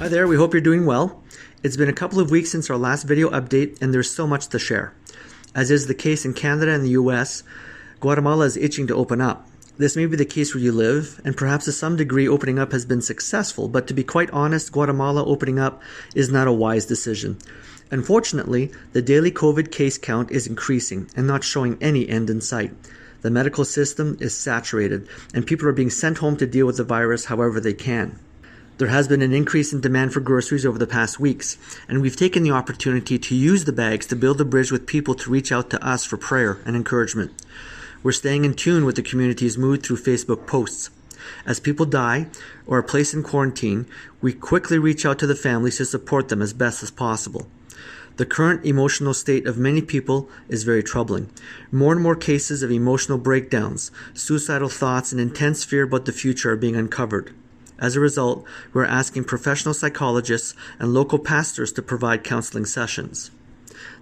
Hi there, we hope you're doing well. It's been a couple of weeks since our last video update and there's so much to share. As is the case in Canada and the US, Guatemala is itching to open up. This may be the case where you live, and perhaps to some degree opening up has been successful, but to be quite honest, Guatemala opening up is not a wise decision. Unfortunately, the daily COVID case count is increasing and not showing any end in sight. The medical system is saturated, and people are being sent home to deal with the virus however they can. There has been an increase in demand for groceries over the past weeks, and we've taken the opportunity to use the bags to build a bridge with people to reach out to us for prayer and encouragement. We're staying in tune with the community's mood through Facebook posts. As people die or are placed in quarantine, we quickly reach out to the families to support them as best as possible. The current emotional state of many people is very troubling. More and more cases of emotional breakdowns, suicidal thoughts, and intense fear about the future are being uncovered. As a result, we're asking professional psychologists and local pastors to provide counseling sessions.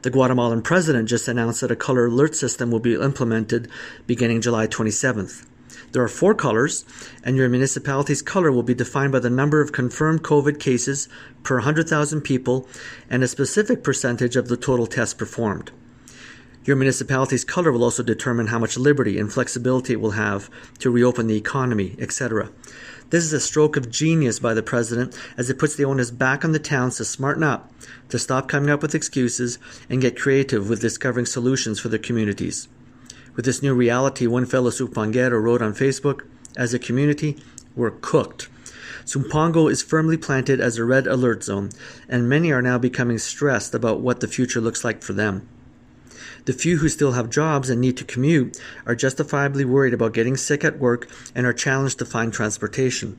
The Guatemalan president just announced that a color alert system will be implemented beginning July 27th. There are 4 colors, and your municipality's color will be defined by the number of confirmed COVID cases per 100,000 people and a specific percentage of the total tests performed. Your municipality's color will also determine how much liberty and flexibility it will have to reopen the economy, etc. This is a stroke of genius by the president, as it puts the onus back on the towns to smarten up, to stop coming up with excuses, and get creative with discovering solutions for their communities. With this new reality, one fellow Sumpangero wrote on Facebook, "As a community, we're cooked." Sumpango is firmly planted as a red alert zone, and many are now becoming stressed about what the future looks like for them. The few who still have jobs and need to commute are justifiably worried about getting sick at work and are challenged to find transportation.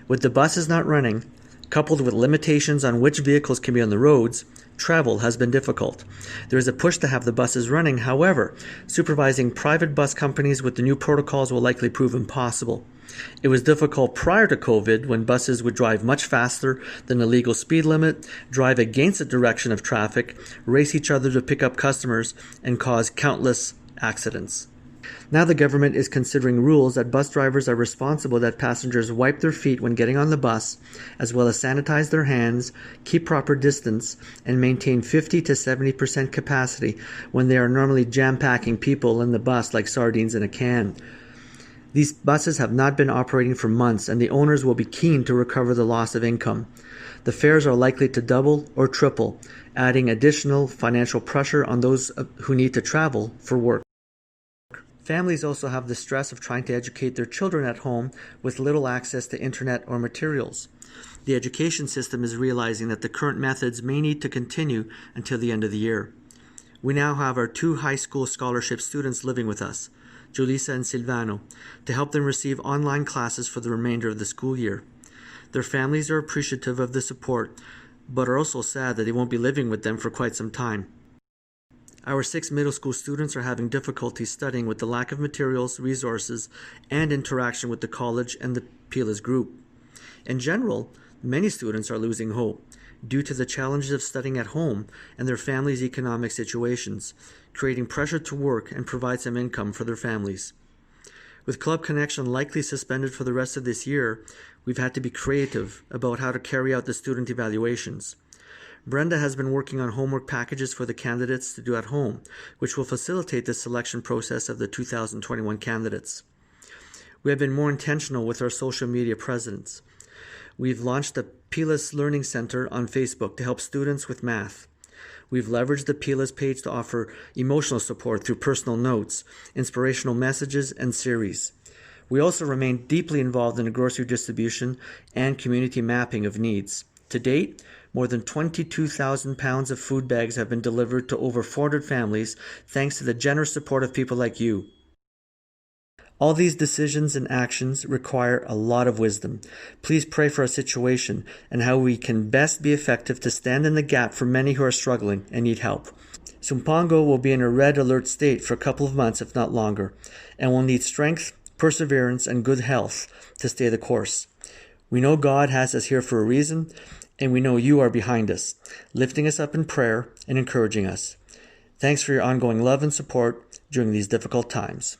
With the buses not running, coupled with limitations on which vehicles can be on the roads, travel has been difficult. There is a push to have the buses running. However, supervising private bus companies with the new protocols will likely prove impossible. It was difficult prior to COVID when buses would drive much faster than the legal speed limit, drive against the direction of traffic, race each other to pick up customers, and cause countless accidents. Now the government is considering rules that bus drivers are responsible that passengers wipe their feet when getting on the bus, as well as sanitize their hands, keep proper distance, and maintain 50 to 70% capacity when they are normally jam-packing people in the bus like sardines in a can. These buses have not been operating for months, and the owners will be keen to recover the loss of income. The fares are likely to double or triple, adding additional financial pressure on those who need to travel for work. Families also have the stress of trying to educate their children at home with little access to internet or materials. The education system is realizing that the current methods may need to continue until the end of the year. We now have our 2 high school scholarship students living with us, Julissa and Silvano, to help them receive online classes for the remainder of the school year. Their families are appreciative of the support, but are also sad that they won't be living with them for quite some time. Our 6 middle school students are having difficulty studying with the lack of materials, resources, and interaction with the college and the PILAS group. In general, many students are losing hope due to the challenges of studying at home and their families' economic situations, creating pressure to work and provide some income for their families. With Club Connection likely suspended for the rest of this year, we've had to be creative about how to carry out the student evaluations. Brenda has been working on homework packages for the candidates to do at home, which will facilitate the selection process of the 2021 candidates. We have been more intentional with our social media presence. We've launched the PILAS Learning Center on Facebook to help students with math. We've leveraged the PILAS page to offer emotional support through personal notes, inspirational messages, and series. We also remain deeply involved in the grocery distribution and community mapping of needs. To date, more than 22,000 pounds of food bags have been delivered to over 400 families thanks to the generous support of people like you. All these decisions and actions require a lot of wisdom. Please pray for our situation and how we can best be effective to stand in the gap for many who are struggling and need help. Sumpango will be in a red alert state for a couple of months, if not longer, and will need strength, perseverance, and good health to stay the course. We know God has us here for a reason, and we know you are behind us, lifting us up in prayer and encouraging us. Thanks for your ongoing love and support during these difficult times.